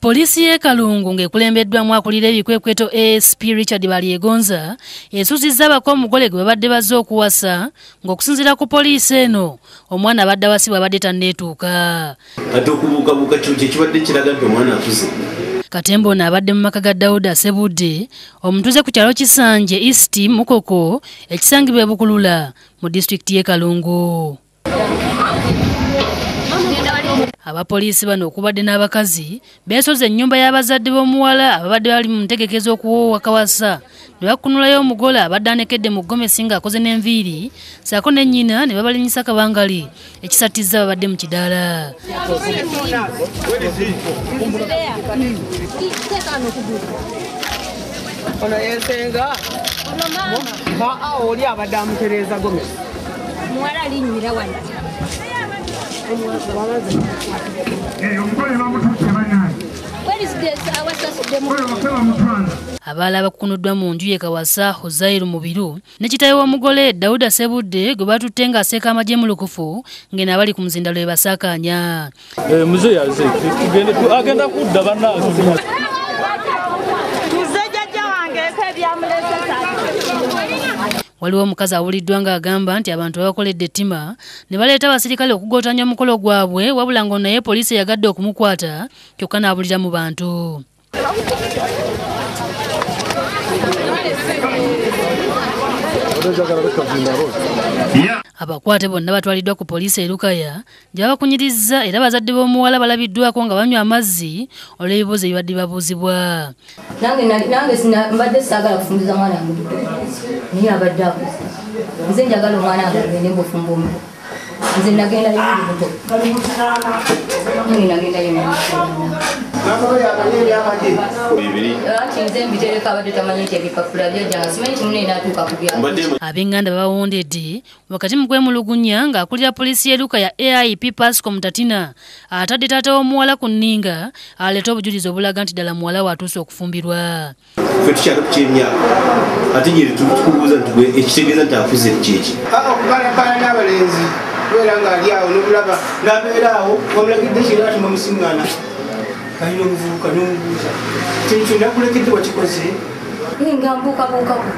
Polisi y'e Kalungu ng'ekulembeddwamu akulira ebikwekweto ASP Richard Balyegonza esuuzizza abako omugole gwe babadde bazze okuwasa ng'okusinziira ku poliisi eno omwana abadde awasibwa abadde tanneetuuka. Ate okubuukabuuka kyo kibadde kiraga nti omwana akuze. Katembo ono abadde mu maka ga Dawuda Sebudde omutuuze ku kyalo Kisanje East Mukoko ekisangibwa e Bukulula mu disitulikiti y'e Kalungu. Abapoliisi bano okubadde n'abakazi beesoze ennyumba y'abazadde b'omuwala ababadde bali mu ntegekezo okuwoowa kawasa ne bakunulayo omugole abadde anekedde mu ggomesi ng'akoze n'enviiri ssaako ne nnyina ne babalinyisa kabangali ekisattiza babadde mu kidaala. Ono yensenga oli abadde amutereeza gomesi muwala alinnyira wano. Abaala abakunuddwa mu nju ye Kawasa Hozairu Mubiru ne kitaawe w'omugole Dawuda Sebudde gwe batutte ng'aseeka amagye mu lukufu ng'eno abali ku muzindalo we basaakaanya. Muze yaze agenda kudda bannange. Waliwo omukazi awuliddwa ng'agamba nti abantu babakoledde ettima ne baleeta abasirikale okugootanya omukolo gwabwe wabula ngo naye poliisi yagadde okumukwata kyokka n'abulira mu bantu. Abakwate bonna batwaliddwa ku poliisi e Lukaya gye babakunyirizza era bazadde b'omuwala balabiddwako nga banywa amazzi olw'ebibuuzo ebibadde babuuzibwa. Nange mbadde saagala kufumbiza mwana wange naye abadde akuze. Nze njagala omwana wange agende mbufumba omuto. Nze nagendayo ndi muto. Nagendayo Ab'enganda babawondedde wakati mu kwemulugunya ng'akulira poliisi y'e Lukaya AIP Pasco Mutatina atadde taata w'omuwala ku nninga aleeta obujulizi obulaga nti ddala muwala we atuuse okufumbirwa. Ffe tukyali ku ky'emyaka ate gye tukubuuza nti ekitegeeza nti akuze kyeki. okubalabala n'abalenzi kubeera ng'ali awo n'obulaba n'abeera awo wamulagidde kiro ati mwamusiŋŋaana kalina obuvubuka n'omubuuza kintu nakulekedde wakikoze nga mbuukabuukako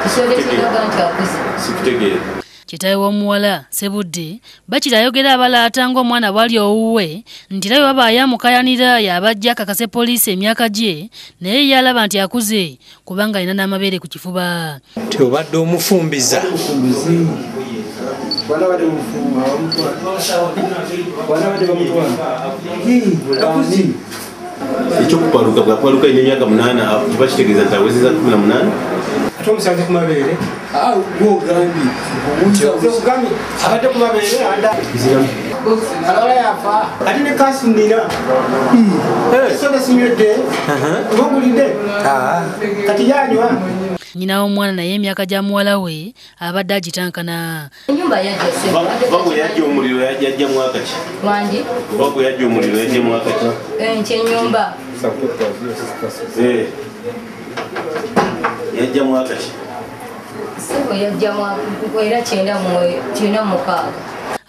kisobole kiraga nti akuze. Sikutegeera. Kitaawe w'omuwala Sebudde bakira ayogera abalaata ng'omwana bwali owuwe nti era bwe baba ayamukayanira y'abajja akakase poliisi emyaka gye naye yalaba nti akuze kubanga alina n'amabeere ku kifuba. Tobadde omufumbiza. Ekyokupaluka bwapaluka ine emyaka 8 kiba kitegeeza nti awezeza 18. ate omusanze ku mabeere ogambye abadde ku mabeere alawala yafa ate ne kasi nnina soda sinywedde ng'ogulidde kati yanywa. Nnyina w'omwana naye emyaka gya muwala we abadde agitankana. Ennyumba yajja Bagwe yajja omuliro yajja mwaka ki? Wandi? Bagwe yajja omuliro yajja mwaka ki? Ennyumba. Yajja mwaka ki? Sebo yajja era 96.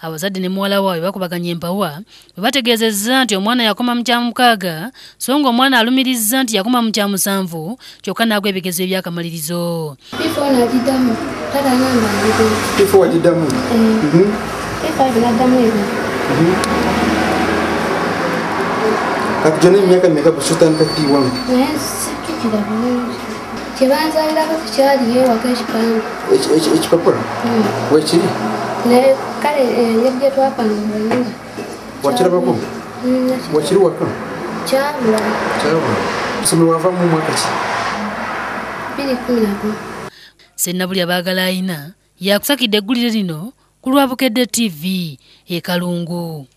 Abazadde ne muwala waabwe bakubaganya empawa bwe bategeezezza nti omwana yakoma mu kya 6 so ng'omwana alumirizza nti yakoma mu kya 7 kyokka n'agwa ebigezo ebyakamalirizo. Kati emyaka meka kusutandika P1 kibanzalirako tukyaliyo ewaka ekipangu ekipapula wekiri kale engeri gye twapangibwa wakirabako wakiri waka kyabula kusomero wava mu mwaka ki 2011. Sennabulya baagala ayina yakusakidde eggulire lino ku Lwabukedde TV e Kalungu.